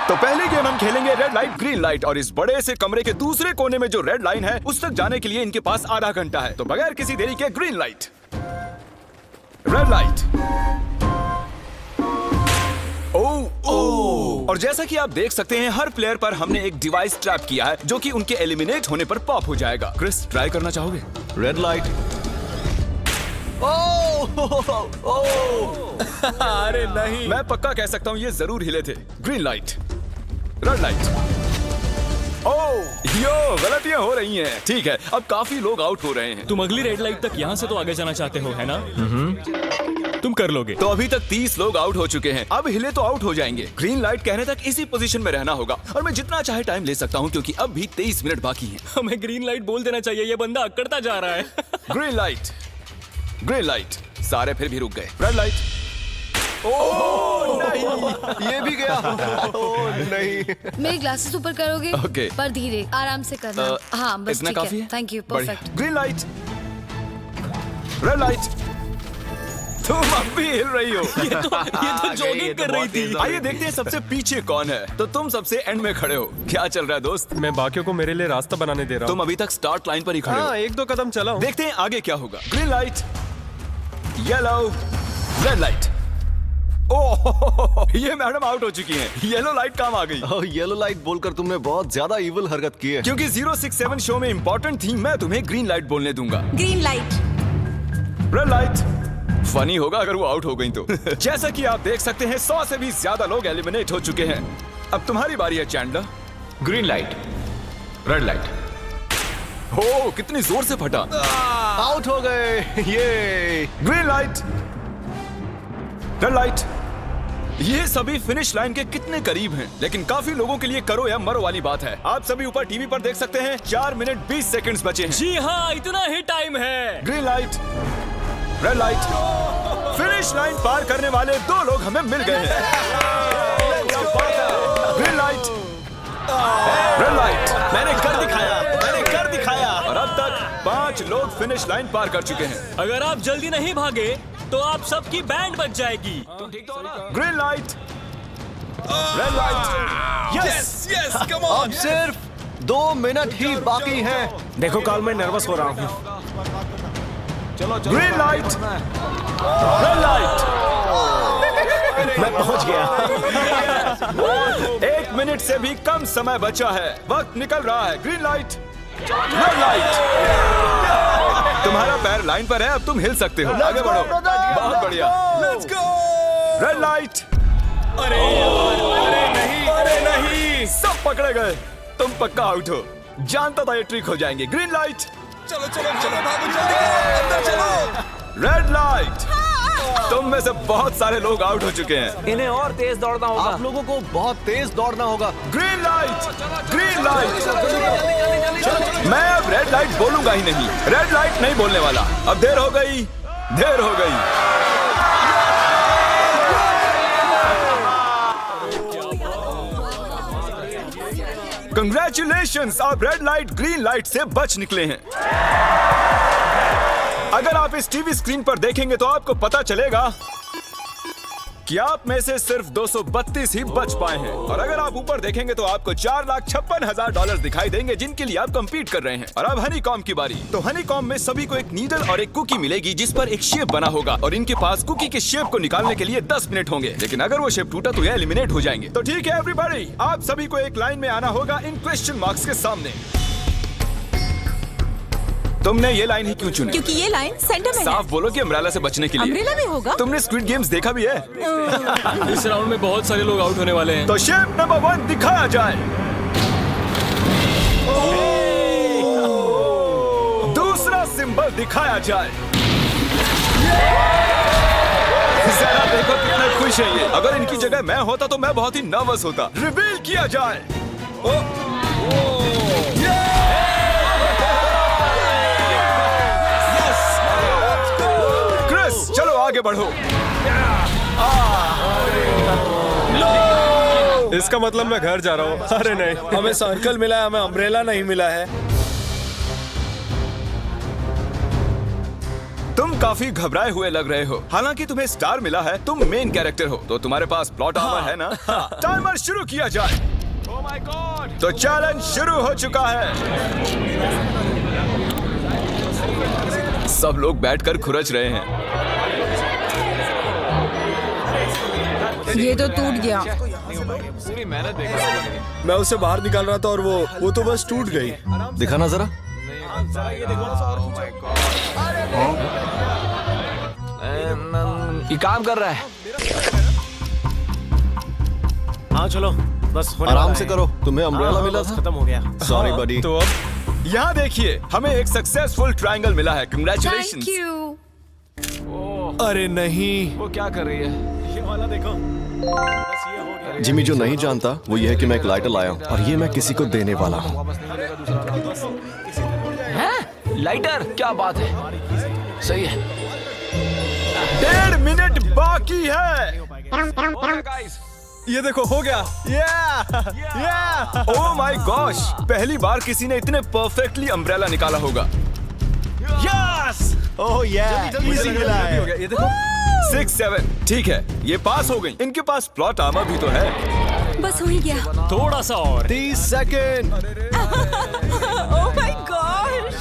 तो पहले गेम हम खेलेंगे रेड लाइट ग्रीन लाइट, और इस बड़े से कमरे के दूसरे कोने में जो रेड लाइन है उस तक जाने के लिए इनके पास आधा घंटा है। तो बगैर किसी देरी के ग्रीन लाइट, रेड लाइट। और जैसा कि आप देख सकते हैं हर प्लेयर पर हमने एक डिवाइस ट्रैप किया है जो कि उनके एलिमिनेट होने पर पॉप हो जाएगा। क्रिस, ट्राई करना चाहोगे? Red light. अरे नहीं, मैं पक्का कह सकता हूँ ये जरूर हिले थे। Green light, red light. Yo, गलतियां हो रही हैं। ठीक है, अब काफी लोग आउट हो रहे हैं। तुम अगली रेड लाइट तक यहाँ से तो आगे जाना चाहते हो, है ना? तुम कर लोगे। तो अभी तक 30 लोग आउट हो चुके हैं। अब हिले तो आउट हो जाएंगे। ग्रीन लाइट कहने तक इसी पोजीशन में रहना होगा, और मैं जितना चाहे टाइम ले सकता हूँ क्योंकि अब भी 23 मिनट बाकी हैं। हमें ग्रीन लाइट बोल देना चाहिए, ये बंदा अकड़ता जा रहा है। Green light, green light. सारे फिर भी रुक गए। Red light. नहीं, ये भी गया। नहीं। मेरे ग्लासेस ऊपर करोगे? ओके। पर धीरे, आराम से करना। हाँ, बस इतना ठीक काफी है। है? थैंक यू, बढ़िया। Perfect. Green light, red light. तुम अब भी हिल रही हो। ये तो जॉगिंग कर रही थी। आइए देखते हैं सबसे पीछे कौन है। तो तुम सबसे एंड में खड़े हो। क्या चल रहा है दोस्त? मैं बाकियों को मेरे लिए रास्ता बनाने दे रहा हूँ। तुम अभी तक स्टार्ट लाइन पर ही खड़े हो। हाँ, एक दो कदम चला हूँ। देखते हैं आगे क्या होगा। Green light, yellow, red light. Oh, ये मैडम आउट हो चुकी हैं। येलो लाइट काम आ गई। येलो लाइट बोलकर तुमने बहुत ज्यादा इविल हरकत की है। क्योंकि 067 शो में इंपॉर्टेंट थी, मैं तुम्हें ग्रीन लाइट बोलने दूंगा। Green light. Red light. Funny होगा अगर वो आउट हो गई तो। जैसा कि आप देख सकते हैं 100 से भी ज्यादा लोग एलिमिनेट हो चुके हैं। अब तुम्हारी बारी है Chandler. Green light, red light. हो, कितनी जोर से फटा। आउट हो गए। ये ग्रीन लाइट, रेड लाइट। ये सभी फिनिश लाइन के कितने करीब हैं, लेकिन काफी लोगों के लिए करो या मरो वाली बात है। आप सभी ऊपर टीवी पर देख सकते हैं 4 मिनट 20 सेकंड्स बचे हैं। जी हाँ, इतना ही टाइम है। Green light, red light. Finish line पार करने वाले 2 लोग हमें मिल गए हैं। Green light, red light. मैंने कर दिखाया, मैंने कर दिखाया। और अब तक 5 लोग फिनिश लाइन पार कर चुके हैं। अगर आप जल्दी नहीं भागे तो आप सबकी बैंड बच जाएगी। Green light, red light. Yes, yes, come on. अब सिर्फ 2 मिनट ही बाकी हैं। देखो काल, मैं नर्वस हो रहा हूँ। Green light, red light. मैं पहुंच गया। 1 मिनट से भी कम समय बचा है। वक्त निकल रहा है। Green light, red light. तुम्हारा पैर लाइन पर है, अब तुम हिल सकते हो। आगे बढ़ो। बहुत बढ़िया। Let's go. Red light. अरे नहीं, अरे नहीं। सब पकड़े गए। तुम पक्का आउट हो। जानता था ये ट्रिक हो जाएंगे। Green light. चलो चलो चलो, भागो जल्दी, अंदर चलो। Red light. तुम में से बहुत सारे लोग आउट हो चुके हैं। इन्हें और तेज दौड़ना होगा। आप लोगों को बहुत तेज दौड़ना होगा। Green light, green light. मैं अब रेड लाइट बोलूंगा ही नहीं। रेड लाइट नहीं बोलने वाला। अब देर हो गई, देर हो गई। कंग्रेचुलेशंस, आप रेड लाइट ग्रीन लाइट से बच निकले हैं। अगर आप इस टीवी स्क्रीन पर देखेंगे तो आपको पता चलेगा कि आप में से सिर्फ 232 ही बच पाए हैं। और अगर आप ऊपर देखेंगे तो आपको $4,56,000 दिखाई देंगे जिनके लिए आप कंपीट कर रहे हैं। और अब हनीकॉम की बारी। तो हनीकॉम में सभी को एक नीडल और एक कुकी मिलेगी जिस पर एक शेप बना होगा, और इनके पास कुकी के शेप को निकालने के लिए 10 मिनट होंगे। लेकिन अगर वो शेप टूटा तो ये एलिमिनेट हो जाएंगे। तो ठीक है एवरीबॉडी, आप सभी को एक लाइन में आना होगा इन क्वेश्चन मार्क्स के सामने। तुमने ये लाइन ही क्यों चुनी? क्योंकि ये लाइन सेंटर में साफ बोलो कि अम्ब्रेला से बचने के लिए। अम्ब्रेला भी होगा? तुमने स्क्विड गेम्स देखा भी है? इस राउंड में बहुत सारे लोग आउट होने वाले हैं। तो शेप नंबर 1 दिखाया जाए। दूसरा सिंबल दिखाया जाए। जरा देखो कितने खुश है ये। अगर इनकी जगह मैं होता तो मैं बहुत ही नर्वस होता। रिवील किया जाए। क्रिस, चलो आगे बढ़ो। इसका मतलब मैं घर जा रहा हूँ। अरे नहीं, हमें सर्कल मिला है, हमें अम्ब्रेला नहीं मिला है। तुम काफी घबराए हुए लग रहे हो। हालांकि तुम्हें स्टार मिला है, तुम मेन कैरेक्टर हो, तो तुम्हारे पास प्लॉट आर्मर है ना? टाइमर शुरू किया जाए। Oh my God! तो चैलेंज शुरू हो चुका है। सब लोग बैठकर खुरच रहे हैं। ये तो टूट गया। पूरी मेहनत देखो। मैं उसे बाहर निकाल रहा था और वो तो बस टूट गई। दिखाना जरा। ये काम कर रहा है। हाँ चलो, बस होने आराम वाला से है। करो, तुम्हें अम्ब्रेला मिला बस था। खत्म हो गया। सॉरी बडी। तो अब यहाँ देखिए, हमें एक सक्सेसफुल ट्रायंगल मिला है। कंग्रेचुलेशन। Thank you. अरे नहीं, वो क्या कर रही है? ये वाला देखो। बस ये हो गया। जिमी जो नहीं जानता वो ये है कि मैं एक लाइटर लाया हूँ और ये मैं किसी को देने वाला हूँ। लाइटर? क्या बात है, सही है। 1.5 मिनट बाकी है। गाइस, ये देखो, हो गया। ओह माय गॉश, पहली बार किसी ने इतने परफेक्टली अम्ब्रेला निकाला होगा। यस! ओह इजी मिला है। ये देखो। 6, 7, ठीक है, ये पास हो गई। इनके पास प्लॉट आर्मर भी तो है। बस हो ही गया। थोड़ा सा और। 30 सेकेंड। Oh my God!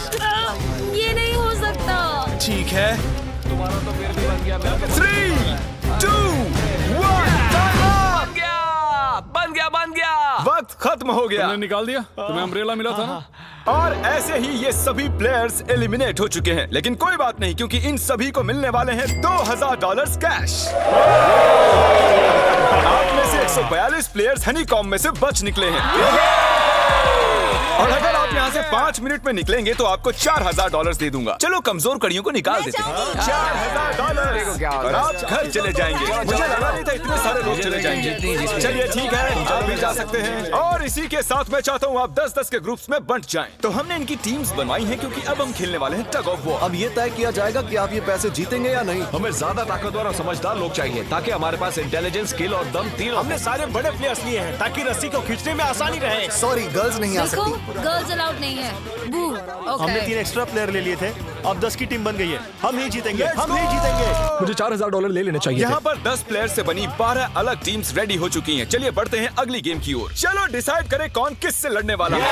ये नहीं हो सकता। ठीक है। तुम्हारा तो फिर भी बन गया। 3, 2, 1, बन गया। वक्त खत्म हो गया। तुमने निकाल दिया? तुम्हें अम्ब्रेला मिला था ना? और ऐसे ही ये सभी प्लेयर्स एलिमिनेट हो चुके हैं। लेकिन कोई बात नहीं, क्योंकि इन सभी को मिलने वाले हैं $2000 कैश। आप में से 142 प्लेयर्स हनीकॉम्ब में से बच निकले हैं। और अगर आप यहाँ से 5 मिनट में निकलेंगे तो आपको $4000 दे दूंगा। चलो कमजोर कड़ियों को निकाल देते हैं। $4000 और आप घर चले जाएंगे। मुझे लगा नहीं था इतने सारे लोग चले जाएंगे। चलिए ठीक है, आप भी जा सकते हैं। और इसी के साथ मैं चाहता हूँ आप 10-10 के ग्रुप्स में बंट जाएं। तो हमने इनकी टीम्स बनवाई हैं क्योंकि अब हम खेलने वाले हैं टग ऑफ वॉर। अब ये तय किया जाएगा कि आप ये पैसे जीतेंगे या नहीं। हमें ज्यादा ताकतवर और समझदार लोग चाहिए ताकि हमारे पास इंटेलिजेंस, स्किल और दम तीनों। हमने सारे बड़े प्लेयर्स लिए हैं ताकि रस्सी को खींचने में आसानी रहे। सॉरी, गर्ल्स नहीं आ देखो, सकती। गर्ल्स अलाउड नहीं है। बू। हमने 3 एक्स्ट्रा प्लेयर ले लिए थे। अब 10 की टीम बन गई है। हम ही जीतेंगे, हम ही जीतेंगे। मुझे $4000 ले लेने चाहिए यहाँ पर 10 प्लेयर से बनी 12 अलग टीम्स रेडी हो चुकी हैं। चलिए बढ़ते हैं अगली गेम की ओर। चलो डिसाइड करें कौन किस से लड़ने वाला है।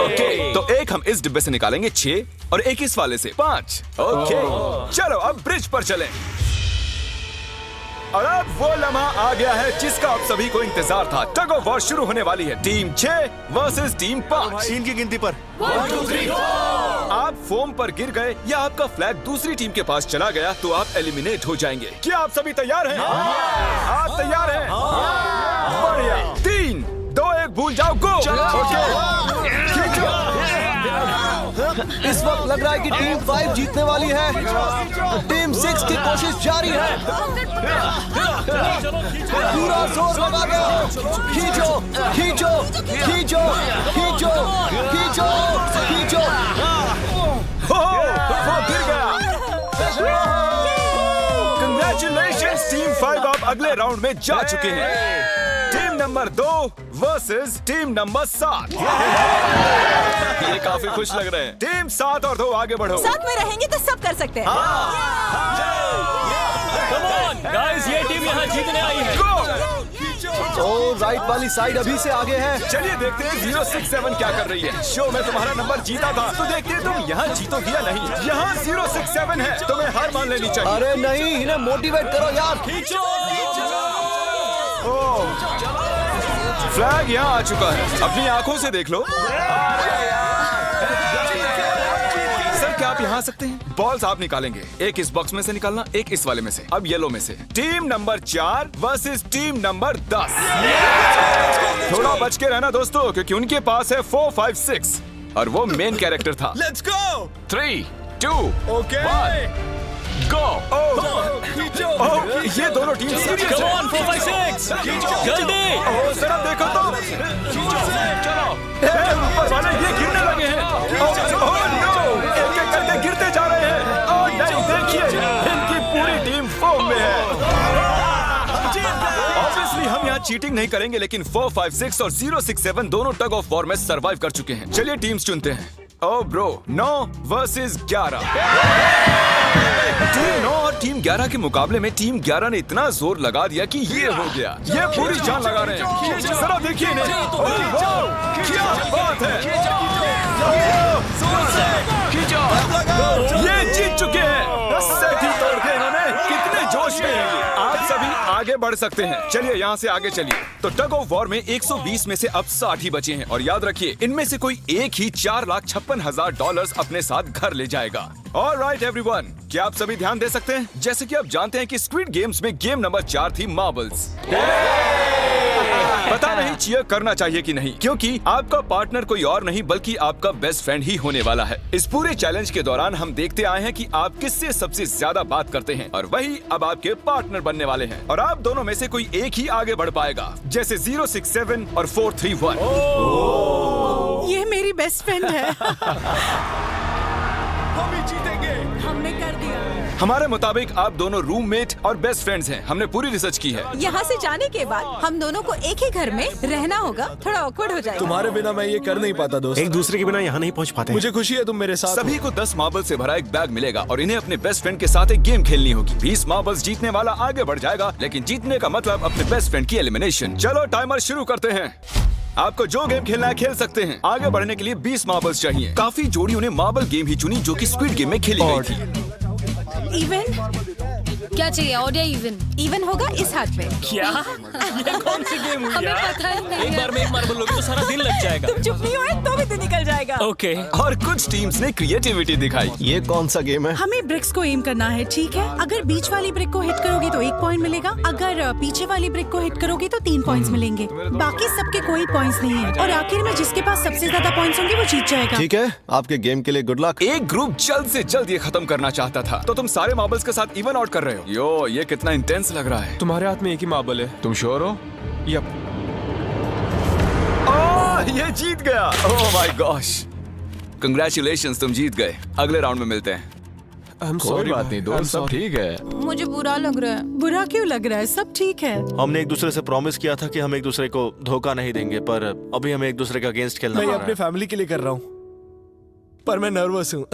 ओके, तो एक हम इस डिब्बे से निकालेंगे 6 और एक इस वाले से 5। ओके, चलो अब ब्रिज पर चलें। और अब वो लम्हा आ गया है जिसका आप सभी को इंतजार था। टग ऑफ वॉर शुरू होने वाली है। Team 6 versus team 5। 3 की गिनती पर। 1, 2, 3, 4। आप फोम पर गिर गए या आपका फ्लैग दूसरी टीम के पास चला गया तो आप एलिमिनेट हो जाएंगे। क्या आप सभी तैयार हैं? आप तैयार हैं? बढ़िया। 3, 2, 1 भूल जाओ, गो। इस वक्त लग रहा है कि टीम 5 जीतने वाली है। टीम 6 की कोशिश जारी है। पूरा जोर लगा दो। खींचो, खींचो, खींचो, खींचो, खींचो, खींचो। वो गिर गया। कंग्रेचुलेशंस टीम 5, आप अगले राउंड में जा चुके हैं। Team number 2 versus team number 7। ये काफी खुश लग रहे हैं। टीम 7 और 2 आगे बढ़ो। साथ में रहेंगे तो सब कर सकते हैं। कम ऑन गाइस, ये टीम यहाँ जीतने आई है। ओ, राइट वाली साइड अभी से आगे है। चलिए देखते हैं 067 क्या कर रही है। शो में तुम्हारा नंबर जीता था तो देखते हैं तुम यहाँ जीतोगे या नहीं। यहाँ 067 है, तुम्हें हार मान लेनी चाहिए। अरे नहीं, इन्हें मोटिवेट करो यार। फ्लैग यहाँ आ चुका है, अपनी आंखों से देख लो। सर क्या आप यहाँ आ सकते हैं? बॉल्स आप निकालेंगे, एक इस बॉक्स में से निकालना, एक इस वाले में से। अब येलो में से। Team number 4 versus team number 10। थोड़ा बच के रहना दोस्तों, क्योंकि उनके पास है 4, 5, 6 और वो मेन कैरेक्टर था। Let's go. 3, 2, ओके, 1 गो। ये दोनों टीम सीरियस कम है। ऑन 4, 5, 6 जल्दी। जरा देखो तो। चलो। ऊपर वाले ये गिरने लगे हैं। ओह नो, एक-एक करके गिरते जा रहे हैं। ओह नहीं, देखिए इनकी पूरी टीम फोम में है। ऑब्वियसली हम यहाँ चीटिंग नहीं करेंगे, लेकिन 4, 5, 6 और 067 दोनों टग ऑफ वॉर में सरवाइव कर चुके हैं। चलिए टीम्स चुनते हैं। Oh bro, 9 versus 11। टीम 9 और टीम 11 के मुकाबले में टीम 11 ने इतना जोर लगा दिया कि ये हो गया। ये पूरी जान लगा रहे हैं। जरा देखिए इन्हें। वाह, क्या बात है। ये जीत चुके हैं। सेट ही तोड़ के इन्होंने। कितने जोश में हैं ये। आप सभी आगे बढ़ सकते हैं। चलिए यहाँ से आगे चलिए। तो टग ऑफ वॉर में 120 में से अब 60 ही बचे हैं और याद रखिए इनमें से कोई एक ही $4,56,000 अपने साथ घर ले जाएगा। ऑलराइट एवरीवन, क्या आप सभी ध्यान दे सकते हैं? जैसे कि आप जानते हैं कि स्क्विड गेम्स में गेम नंबर 4 थी मार्बल्स। पता नहीं चीयर करना चाहिए कि नहीं, क्योंकि आपका पार्टनर कोई और नहीं बल्कि आपका बेस्ट फ्रेंड ही होने वाला है। इस पूरे चैलेंज के दौरान हम देखते आए हैं कि आप किससे सबसे ज्यादा बात करते हैं और वही अब आपके पार्टनर बनने वाले हैं और आप दोनों में से कोई एक ही आगे बढ़ पाएगा, जैसे 067 और 431। ये मेरी बेस्ट फ्रेंड है। हम ही जीतेंगे। हमने कर दिया। हमारे मुताबिक आप दोनों रूममेट और बेस्ट फ्रेंड्स हैं। हमने पूरी रिसर्च की है। यहाँ से जाने के बाद हम दोनों को एक ही घर में रहना होगा। थोड़ा ऑकवर्ड हो जाएगा। तुम्हारे बिना मैं ये कर नहीं पाता दोस्त। एक दूसरे के बिना यहाँ नहीं पहुँच पाते। मुझे खुशी है तुम मेरे साथ हो। सभी को 10 मार्बल से भरा एक बैग मिलेगा और इन्हें अपने बेस्ट फ्रेंड के साथ एक गेम खेलनी होगी। 20 मार्बल्स जीतने वाला आगे बढ़ जाएगा, लेकिन जीतने का मतलब अपने बेस्ट फ्रेंड की एलिमिनेशन। चलो टाइमर शुरू करते हैं। आपको जो गेम खेलना है खेल सकते हैं। आगे बढ़ने के लिए 20 मार्बल्स चाहिए। काफी जोड़ियों ने मार्बल गेम ही चुनी जो कि स्क्विड गेम में खेली गई थी। इवन क्या चाहिए, ऑड या इवन? इवन होगा इस हाथ में। क्या? ये कौन सी गेम हुई हमें यार? पता ही नहीं एक है। बार में एक मार्बल लोगे तो सारा दिन लग जाएगा। तुम चुप नहीं हुए तो भी दिन निकल जाएगा। ओके। और कुछ टीम्स ने क्रिएटिविटी दिखाई। ये कौन सा गेम है? हमें ब्रिक्स को एम करना है, ठीक है? अगर बीच वाली ब्रिक को हिट करोगे तो 1 पॉइंट मिलेगा। अगर पीछे वाली ब्रिक को हिट करोगे तो 3 पॉइंट्स मिलेंगे। बाकी सबके कोई पॉइंट्स नहीं है और आखिर में जिसके पास सबसे ज्यादा पॉइंट्स होंगे वो जीत जाएगा। ठीक है, आपके गेम के लिए गुड लक। एक ग्रुप जल्द से जल्द ये खत्म करना चाहता था, तो तुम सारे मार्बल्स के साथ इवन आउट कर रहे हो। यो, ये कितना इंटेंस लग रहा है। तुम्हारे हाथ में एक ही मार्बल है। तुम श्योर हो? यप। ये जीत गया। ओह माय गॉश, कंग्रेचुलेशंस, तुम जीत गए। अगले राउंड में मिलते हैं। कोई बात नहीं दोस्त, सब ठीक है। मुझे बुरा लग रहा है। बुरा क्यों लग रहा है? सब ठीक है। हमने एक दूसरे से प्रॉमिस किया था कि हम एक दूसरे को धोखा नहीं देंगे, पर अभी हमें एक दूसरे के अगेंस्ट खेलना मैं पड़ ये रहा अपने है। फैमिली के लिए कर रहा हूँ, पर मैं नर्वस हूँ।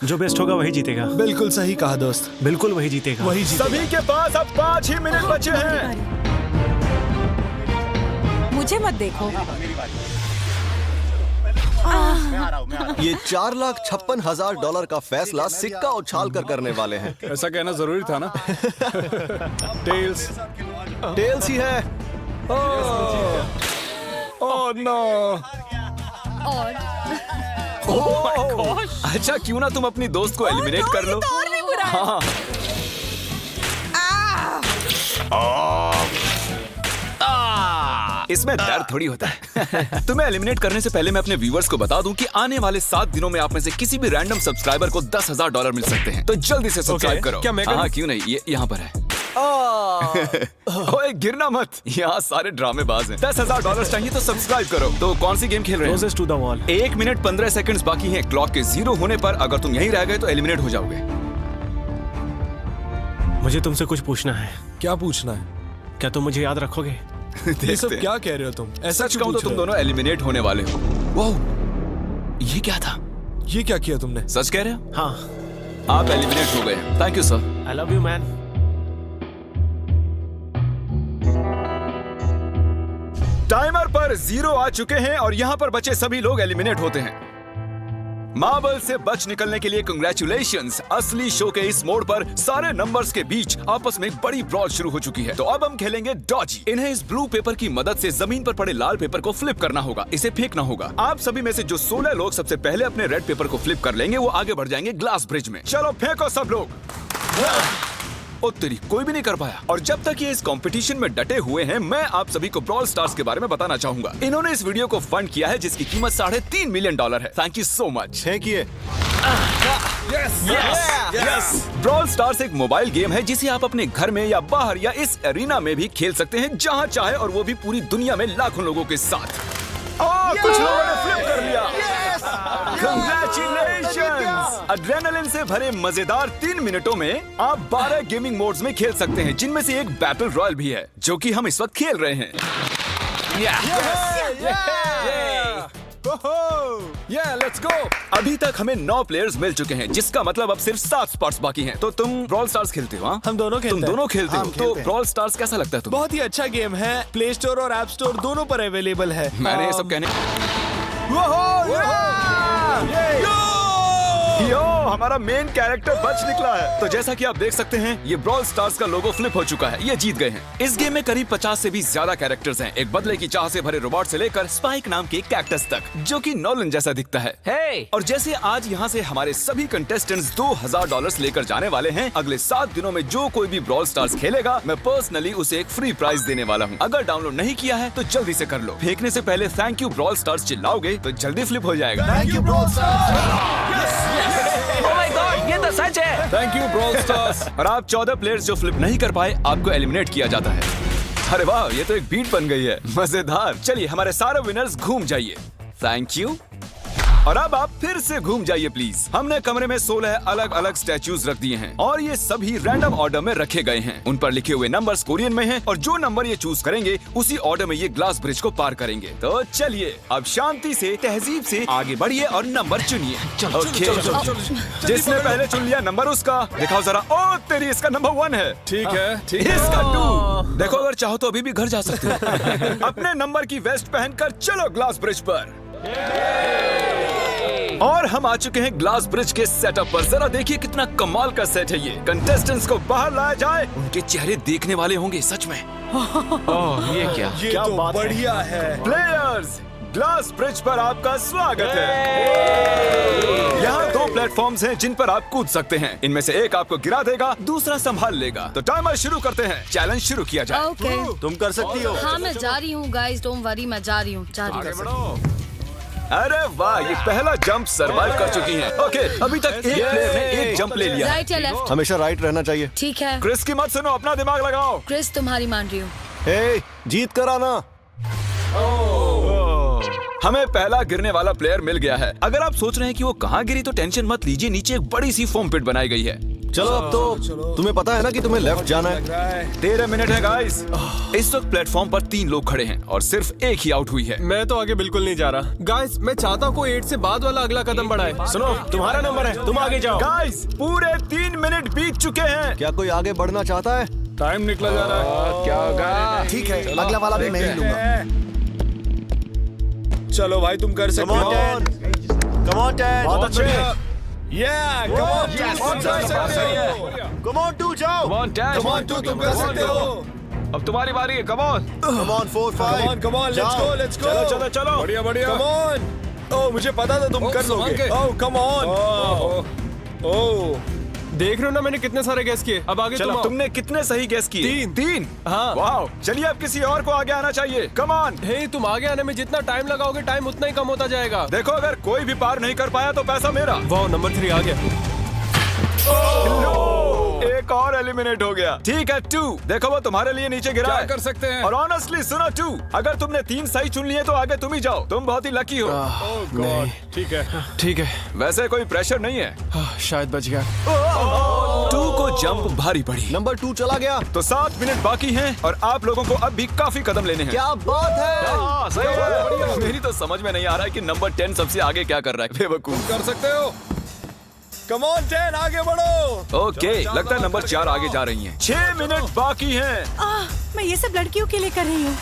जो बेस्ट होगा वही जीतेगा। बिल्कुल सही कहा दोस्त, बिल्कुल वही जीतेगा। वही जीतेगा। सभी के पास अब 5 ही मिनट बचे हैं। मुझे मत देखो। ये $4,56,000 का फैसला सिक्का उछाल कर करने वाले हैं। ऐसा कहना जरूरी था ना। टेल्स। टेल्स ही है। Oh no. और अच्छा, क्यों ना तुम अपनी दोस्त को एलिमिनेट कर लो। तो और भी बुरा है। हाँ। इसमें दर्द थोड़ी होता है। तुम्हें एलिमिनेट करने से पहले मैं अपने व्यूअर्स को बता दूं कि आने वाले 7 दिनों में आप में से किसी भी रैंडम सब्सक्राइबर को $10,000 मिल सकते हैं। तो जल्दी से सब्सक्राइब करो। क्या मैं करूं? हाँ, क्यों नहीं, ये यहाँ पर है। ओए, गिरना मत, यहाँ सारे ड्रामेबाज हैं। $10,000 चाहिए तो सब्सक्राइब करो। तो कौन सी गेम खेल रहे हैं? Closest to the wall। 1 minute 15 seconds बाकी हैं। क्लॉक के 0 होने पर अगर तुम यहीं रह गए तो एलिमिनेट हो जाओगे। मुझे तुमसे कुछ पूछना है। क्या पूछना है? क्या तुम मुझे याद रखोगे? ये सब क्या कह रहे हो तुम? ऐसा सच क्यों कहूं तो पूछ तुम रहे हो? दोनों एलिमिनेट होने वाले हो। वाह, ये क्या था? ये क्या किया तुमने? सच कह रहे हो? हाँ। आप एलिमिनेट हो गए। Thank you sir. I love you man. Timer पर 0 आ चुके हैं और यहाँ पर बचे सभी लोग एलिमिनेट होते हैं। मार्बल से बच निकलने के लिए कंग्रेचुलेशंस। असली शो के इस मोड़ पर सारे नंबर्स के बीच आपस में एक बड़ी ब्रॉल शुरू हो चुकी है। तो अब हम खेलेंगे डॉजी। इन्हें इस ब्लू पेपर की मदद से जमीन पर पड़े लाल पेपर को फ्लिप करना होगा। इसे फेंकना होगा। आप सभी में से जो 16 लोग सबसे पहले अपने रेड पेपर को फ्लिप कर लेंगे वो आगे बढ़ जाएंगे ग्लास ब्रिज में। चलो फेंको सब लोग। ओ तेरी, कोई भी नहीं कर पाया। और जब तक ये इस कंपटीशन में डटे हुए हैं, मैं आप सभी को ब्रॉल स्टार्स के बारे में बताना चाहूंगा। इन्होंने इस वीडियो को फंड किया है जिसकी कीमत $3.5 मिलियन है। Thank you so much. फेंकिए। ब्रॉल स्टार्स एक मोबाइल गेम है जिसे आप अपने घर में या बाहर या इस एरिना में भी खेल सकते हैं जहां चाहे, और वो भी पूरी दुनिया में लाखों लोगों के साथ। कुछ लोगों ने फ्लिप कर लिया। Congratulations! एड्रेनालिन से भरे मजेदार 3 मिनटों में आप 12 गेमिंग मोड्स में खेल सकते हैं, जिनमें से एक बैटल रॉयल भी है जो कि हम इस वक्त खेल रहे हैं। Let's go. अभी तक हमें 9 प्लेयर्स मिल चुके हैं, जिसका मतलब अब सिर्फ 7 स्पॉट्स बाकी हैं। तो तुम ब्रॉल स्टार्स खेलते हो? हाँ, हम दोनों खेलते तुम हैं। दोनों खेलते हो? हम तो खेलते हैं। ब्रॉल स्टार्स कैसा लगता है तुम्हें? बहुत ही अच्छा गेम है, प्ले स्टोर और ऐप स्टोर दोनों पर अवेलेबल है। मैंने ये सब कहने यो, हमारा मेन कैरेक्टर बच निकला है। तो जैसा कि आप देख सकते हैं, ये ब्रॉल स्टार्स का लोगो फ्लिप हो चुका है। ये जीत गए हैं। इस गेम में करीब 50 से भी ज्यादा कैरेक्टर्स हैं। एक बदले की चाह से भरे रोबोट से लेकर स्पाइक नाम के कैक्टस तक, जो कि नॉलन जैसा दिखता है। Hey! और जैसे आज यहाँ से हमारे सभी कंटेस्टेंट्स $2000 लेकर जाने वाले हैं, अगले 7 दिनों में जो कोई भी ब्रॉल स्टार्स खेलेगा, मैं पर्सनली उसे एक फ्री प्राइज देने वाला हूँ। अगर डाउनलोड नहीं किया है तो जल्दी से कर लो। फेंकने से पहले थैंक यू ब्रॉल स्टार्स चिल्लाओगे तो जल्दी फ्लिप हो जाएगा। Thank you bro stars. Oh my God, ये तो सच है। Thank you brawl stars. और आप 14 प्लेयर्स जो फ्लिप नहीं कर पाए, आपको एलिमिनेट किया जाता है। अरे वाह, ये तो एक बीट बन गई है, मजेदार। चलिए हमारे सारे विनर्स घूम जाइए। Thank you. और अब आप फिर से घूम जाइए प्लीज। हमने कमरे में 16 अलग अलग स्टैचूज रख दिए हैं और ये सभी रैंडम ऑर्डर में रखे गए हैं। उन पर लिखे हुए नंबर्स कोरियन में हैं और जो नंबर ये चूज करेंगे, उसी ऑर्डर में ये ग्लास ब्रिज को पार करेंगे। तो चलिए अब शांति से, तहजीब से आगे बढ़िए और नंबर चुनिए। ओके, जिसने पहले चुन लिया नंबर उसका। दिखाओ जरा। ओ तेरी, इसका नंबर 1 है। ठीक है, इसका 2। देखो, अगर चाहो तो अभी भी घर जा सकते हो। अपने नंबर की वेस्ट पहनकर चलो ग्लास ब्रिज पर। और हम आ चुके हैं ग्लास ब्रिज के सेटअप पर। जरा देखिए कितना कमाल का सेट है ये। कंटेस्टेंट्स को बाहर लाया जाए, उनके चेहरे देखने वाले होंगे सच में। ये क्या? ये तो बढ़िया है। प्लेयर्स, ग्लास ब्रिज पर आपका स्वागत है। यहाँ 2 प्लेटफॉर्म्स हैं जिन पर आप कूद सकते हैं। इनमें से एक आपको गिरा देगा, दूसरा संभाल लेगा। तो टाइमर शुरू करते हैं। चैलेंज शुरू किया जाए। ओके। तुम कर सकती हो। हाँ, मैं जा रही हूँ गाइस, डोंट वरी, मैं जा रही हूँ। अरे वाह, ये पहला जंप सरवाइव कर चुकी हैं। ओके, अभी तक एक प्लेयर ने एक जंप ले लिया। राइट या लेफ्ट? हमेशा राइट रहना चाहिए। ठीक है क्रिस की मत सुनो, अपना दिमाग लगाओ। क्रिस, तुम्हारी मान रही हूँ। हे, जीत कर आना। हमें पहला गिरने वाला प्लेयर मिल गया है। अगर आप सोच रहे हैं कि वो कहाँ गिरी तो टेंशन मत लीजिए, नीचे एक बड़ी सी फोम पिट बनाई गई है। चलो अब तो तुम्हें पता है ना कि तुम्हें लेफ्ट जाना है। 13 मिनट है गाइस। इस वक्त प्लेटफॉर्म पर 3 लोग खड़े हैं और सिर्फ एक ही आउट हुई है। मैं तो आगे बिल्कुल नहीं जा रहा। गाइस, मैं चाहता हूँ कोई 8 से बाद वाला अगला कदम बढ़ाए। सुनो, तुम्हारा नंबर है, तुम आगे जाओ। गाइस, पूरे 3 मिनट बीत चुके हैं। क्या कोई आगे बढ़ना चाहता है? टाइम निकला जा रहा है। क्या होगा? ठीक है, अगला वाला भी मैं ही लूंगा। चलो भाई, तुम कर सकते हो। Come on, Ted. बहुत अच्छे। Yeah, come on, Yes, Ted. कर सकते हो। Come on, 2 जाओ। Come on, Dad. Come on, 2 तुम कर सकते हो। अब तुम्हारी बारी है। Come on. Come on, 4, 5. Come on, let's go, let's go. चलो चलो। बढ़िया बढ़िया। Come on. ओह, मुझे पता था तुम कर लोगे। Oh, come on. ओह, देख रहे हो ना मैंने कितने सारे गैस किए। अब आगे चलो, तुम आओ। तुमने कितने सही गेस किए? 3। हाँ। वाह, चलिए अब किसी और को आगे आना चाहिए। Come on. हे, तुम आगे आने में जितना टाइम लगाओगे, टाइम उतना ही कम होता जाएगा। देखो, अगर कोई भी पार नहीं कर पाया तो पैसा मेरा। वाह, नंबर 3 आ गया। एक और एलिमिनेट हो गया। ठीक है, 2। देखो, वो तुम्हारे लिए नीचे गिरा है। कर सकते हैं? और ऑनेस्टली सुनो 2, अगर तुमने 3 सही चुन लिए तो आगे तुम ही जाओ। तुम बहुत ही लकी हो। नहीं, ठीक है। वैसे कोई प्रेशर नहीं है। शायद बच गया। 2 को जंप भारी पड़ी। नंबर 2 चला गया। तो 7 मिनट बाकी हैं और आप लोगों को अब भी काफी कदम लेने हैं। क्या बात है। हाँ, सही बात है। मेरी तो समझ में नहीं आ रहा है कि नंबर 10 सबसे आगे क्या कर रहा है। बेवकूफ। कर सकते हो। Come on, 10, आगे बढ़ो। ओके, लगता है नंबर 4 आगे जा रही हैं। 6 मिनट बाकी हैं। मैं ये सब लड़कियों के लिए कर रही हूँ।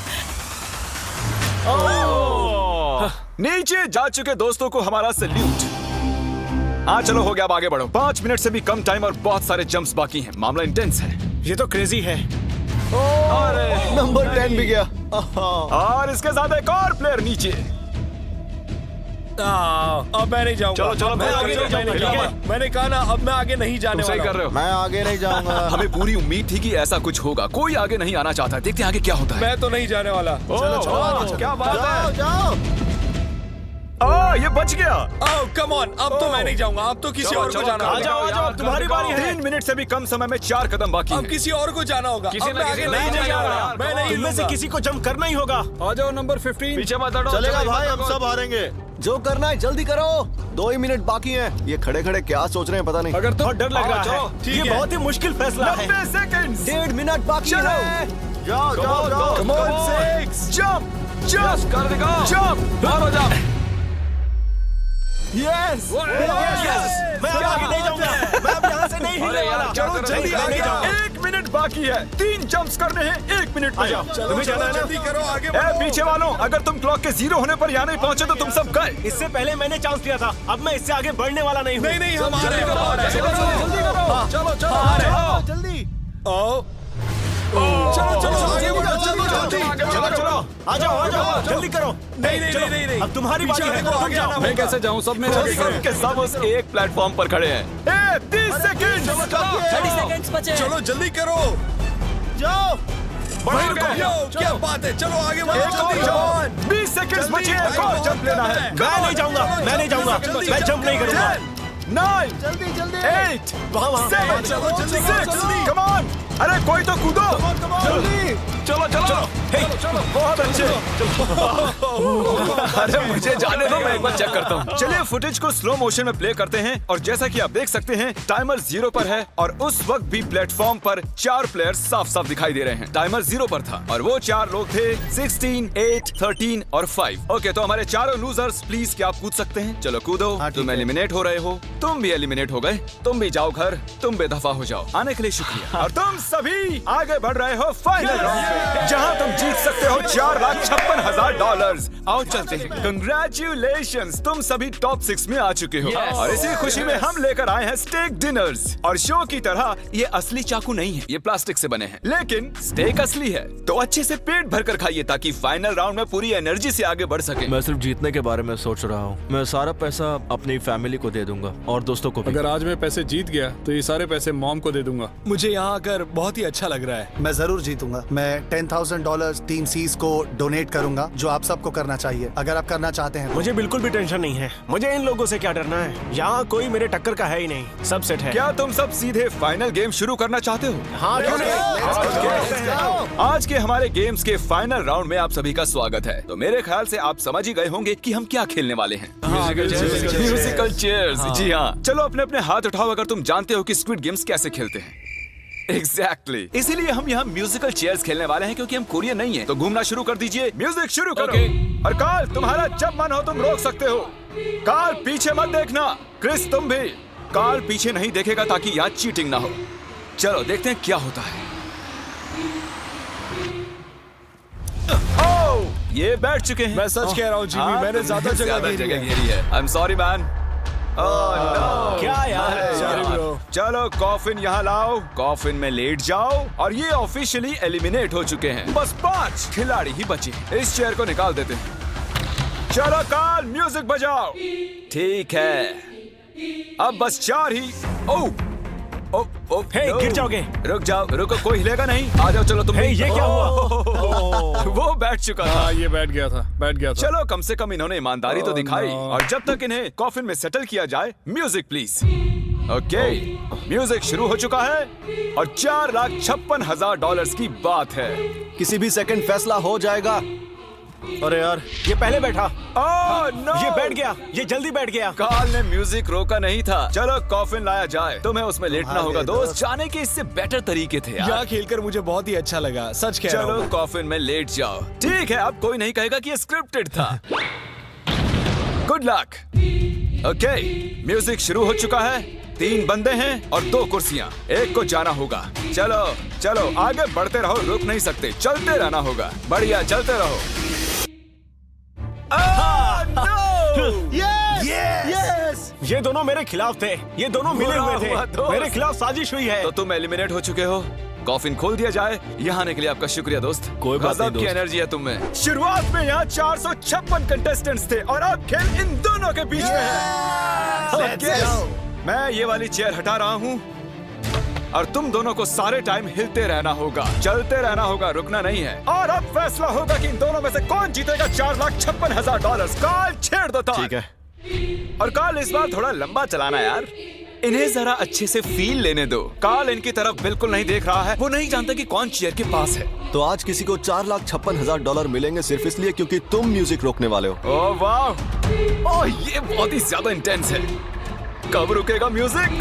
नीचे जा चुके दोस्तों को हमारा सैल्यूट। हाँ चलो, हो गया, अब आगे बढ़ो। 5 मिनट से भी कम टाइम और बहुत सारे जंप्स बाकी हैं। मामला इंटेंस है। ये तो क्रेजी है। नंबर 10 भी गया। और इसके साथ एक और प्लेयर नीचे। अब मैं नहीं जाऊंगा। चलो, मैं आगे नहीं जाऊंगा। ठीक है? मैंने कहा ना, अब मैं आगे नहीं जाने तुम सही वाला कर रहे हो। मैं आगे नहीं जाऊंगा। हमें पूरी उम्मीद थी कि ऐसा कुछ होगा। कोई आगे नहीं आना चाहता। देखते हैं आगे क्या होता है। मैं तो नहीं जाने वाला। चलो, क्या बात है। जाओ। ये बच गया। Oh, come on, अब तो मैं नहीं जाऊंगा। अब तो किसी और को जाना होगा। आ जाओ, तुम्हारी बारी है। 3 मिनट से भी कम समय में 4 कदम बाकी अब हैं। किसी और को जाना होगा। किसी अब ना मैं किसी आगे नहीं नहीं जाने वाला। जाऊंगा। मैं नहीं इनमें से लूंगा। किसी को जंप करना ही होगा। आ जाओ, नंबर 15। पीछे मत हटो। चलेगा जल्दी भाई, मत हम हटो। सब हारेंगे। जो करना है जल्दी करो। 2 ही मिनट बाकी हैं। ये खड़े खड़े क्या सोच रहे हैं पता नहीं। अगर तो डर लग रहा है। ये बहुत ही मुश्किल फैसला है। 90 सेकंड्स। 1.5 मिनट बाकी है। जाओ जाओ जाओ। Come on, 6 जंप Yes, कर दिखाओ। जंप। मारो जंप। यस मैं अब आगे नहीं जाऊंगा, मैं अब यहाँ से नहीं हिलने वाला। चलो जल्दी नहीं जाऊंगा। 1 मिनट बाकी है, 3 जंप्स करने हैं 1 मिनट में। तुम्हें जाना है ना? करो आगे ए, पीछे वालों, अगर तुम क्लॉक के 0 होने पर यहाँ नहीं पहुंचे तो तुम सब गए। इससे पहले मैंने चांस दिया था, अब मैं इससे आगे बढ़ने वाला नहीं हूँ। नहीं हम आ रहे हैं, जल्दी चलो आ जाओ जल्दी करो। नहीं अब तुम्हारी बारी है, तुम जाओ। मैं कैसे जाऊं? सब में सब के सब उस एक प्लेटफॉर्म पर खड़े हैं। 30 सेकंड, 30 सेकंड्स बचे। चलो जल्दी करो। जाओ भाई रुको, क्या बात है, चलो आगे बढ़ो जल्दी। 20 सेकंड बचे, एक और जंप लेना है। मैं नहीं जाऊंगा, मैं जंप नहीं करूंगा। 9 जल्दी 8 वहाँ 7 चलो, जल्दी, 6 कम ऑन। अरे कोई तो कूदो। चलो बहुत अच्छे। अरे मुझे जाने दो, मैं एक बार चेक करता हूँ। चलिए फुटेज को स्लो मोशन में प्ले करते हैं और जैसा कि आप देख सकते हैं टाइमर 0 पर है और उस वक्त भी प्लेटफॉर्म पर 4 प्लेयर्स साफ साफ दिखाई दे रहे हैं। टाइमर 0 पर था और वो 4 लोग थे 16, 8, 13 और 5। ओके, तो हमारे चारों लूजर्स प्लीज क्या आप कूद सकते हैं? चलो कूदो। तुम एलिमिनेट हो रहे हो, तुम भी एलिमिनेट हो गए, तुम भी जाओ घर, तुम बेदफा हो जाओ। आने के लिए शुक्रिया। और तुम सभी आगे बढ़ रहे हो फाइनल राउंड पे, जहां तुम जीत सकते हो $4,56,000। आओ चलते हैं। कंग्रेचुलेशंस, तुम सभी टॉप 6 में आ चुके हो। और इसी खुशी में हम लेकर आए हैं स्टेक डिनर्स। और शो की तरह ये असली चाकू नहीं है, ये प्लास्टिक से बने हैं, लेकिन स्टेक असली है। तो अच्छे से पेट भर कर खाइए ताकि फाइनल राउंड में पूरी एनर्जी से आगे बढ़ सके। मैं सिर्फ जीतने के बारे में सोच रहा हूँ। मैं सारा पैसा अपनी फैमिली को दे दूंगा और दोस्तों को भी। अगर आज मैं पैसे जीत गया तो ये सारे पैसे मॉम को दे दूंगा। मुझे यहाँ आकर बहुत ही अच्छा लग रहा है। मैं जरूर जीतूंगा। मैं $10,000 टीम सीज को डोनेट करूंगा, जो आप सबको करना चाहिए अगर आप करना चाहते हैं। मुझे बिल्कुल भी टेंशन नहीं है, मुझे इन लोगों से क्या डरना है। यहाँ कोई मेरे टक्कर का है ही नहीं, सब सेट है। क्या तुम सब सीधे फाइनल गेम शुरू करना चाहते हो? हाँ क्यों नहीं? आज के हमारे गेम्स के फाइनल राउंड में आप सभी का स्वागत है। तो मेरे ख्याल से आप समझ ही गए होंगे कि हम क्या खेलने वाले हैं। Musical chairs. जी हाँ, चलो अपने अपने हाथ उठाओ अगर तुम जानते हो कि स्क्विड गेम्स कैसे खेलते हैं। एग्जैक्टली, इसीलिए हम यहाँ म्यूजिकल चेयर्स खेलने वाले हैं क्योंकि हम कोरियन नहीं है। तो घूमना शुरू कर दीजिए, म्यूजिक शुरू करो। और कार्ल, तुम्हारा जब मन हो तुम रोक सकते हो। कार्ल पीछे मत देखना, क्रिस तुम भी। कार्ल पीछे नहीं देखेगा ताकि यहाँ चीटिंग ना हो। चलो देखते हैं क्या होता है। ओह, ये बैठ चुके हैं। मैं सच कह रहा हूँ जिमी, मैंने ज्यादा जगह घेरी है। I am sorry man. क्या यार? चलो कॉफिन यहाँ लाओ, कॉफिन में लेट जाओ। और ये ऑफिशियली एलिमिनेट हो चुके हैं। बस 5 खिलाड़ी ही बचे। इस चेयर को निकाल देते हैं। चलो कार्ल, म्यूजिक बजाओ। ठीक है, अब बस 4 ही। ओह हे, गिर जाओगे। रुक जाओ, रुको, कोई हिलेगा नहीं। आ जाओ, चलो तुम। ये क्या हुआ? वो बैठ चुका था। ये बैठ गया था। चलो कम से कम इन्होंने ईमानदारी तो दिखाई। और जब तक इन्हें कॉफिन में सेटल किया जाए, म्यूजिक प्लीज। ओके, म्यूजिक शुरू हो चुका है और $4,56,000 की बात है। किसी भी सेकंड फैसला हो जाएगा। अरे यार, ये पहले बैठा। ओह नो, ये बैठ गया, ये जल्दी बैठ गया। कार्ल ने म्यूजिक रोका नहीं था। चलो कॉफिन लाया जाए, तुम्हें उसमें लेटना होगा दोस्त। जाने के इससे बेटर तरीके थे यार। यहाँ खेलकर मुझे बहुत ही अच्छा लगा, सच कह रहा हूँ। चलो कॉफिन में लेट जाओ। ठीक है, अब कोई नहीं कहेगा कि ये स्क्रिप्टेड था। Good luck. ओके, म्यूजिक शुरू हो चुका है। 3 बंदे हैं और 2 कुर्सियां। एक को जाना होगा। चलो आगे बढ़ते रहो, रुक नहीं सकते, चलते रहना होगा। बढ़िया, चलते रहो। यस! ये दोनों मेरे खिलाफ थे, ये दोनों मिले हुए थे। मेरे खिलाफ साजिश हुई है। तो तुम एलिमिनेट हो चुके हो। कॉफिन खोल दिया जाए। यहाँ आने के लिए आपका शुक्रिया दोस्त। कोई बात नहीं गजब की एनर्जी है तुम में। शुरुआत में यहाँ 456 कंटेस्टेंट्स थे और अब खेल इन दोनों के बीच में है। मैं ये वाली चेयर हटा रहा हूँ और तुम दोनों को सारे टाइम हिलते रहना होगा, चलते रहना होगा, रुकना नहीं है। और अब फैसला होगा कि इन दोनों में से कौन जीतेगा $4,56,000। कार्ल छेड़ दो तार। ठीक है। और कार्ल इस बार थोड़ा लंबा चलाना यार, इन्हें जरा अच्छे से फील लेने दो। कार्ल इनकी तरफ बिल्कुल नहीं देख रहा है, वो नहीं जानता कि कौन चेयर के पास है। तो आज किसी को $4,56,000 मिलेंगे सिर्फ इसलिए क्योंकि तुम म्यूजिक रोकने वाले हो। ओह वाह, ओह ये बहुत ही ज्यादा इंटेंस है। कब रुकेगा म्यूजिक?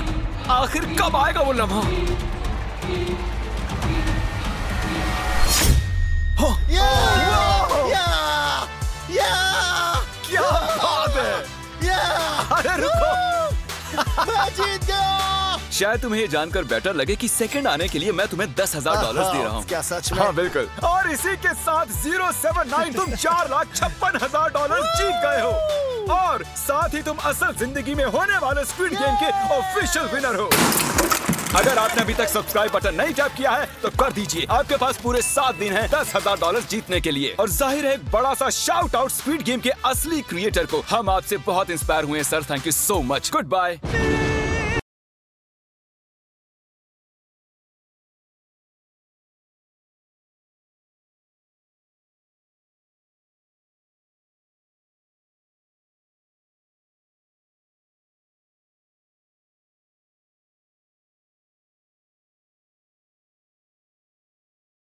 आखिर कब आएगा वो लम्हा? क्या बात है! अरे मैं जीत गया। शायद तुम्हें ये जानकर बेटर लगे कि सेकंड आने के लिए मैं तुम्हें $10,000 दे रहा हूँ। क्या सच में? हाँ बिल्कुल। और इसी के साथ 079 तुम $4,56,000 जीत गए हो और साथ ही तुम असल जिंदगी में होने वाले स्क्विड गेम के ऑफिशियल विनर हो। अगर आपने अभी तक सब्सक्राइब बटन नहीं टैप किया है तो कर दीजिए। आपके पास पूरे 7 दिन हैं $10,000 जीतने के लिए। और जाहिर है एक बड़ा सा शाउट आउट स्क्विड गेम के असली क्रिएटर को। हम आपसे बहुत इंस्पायर हुए हैं sir, thank you so much. Good bye.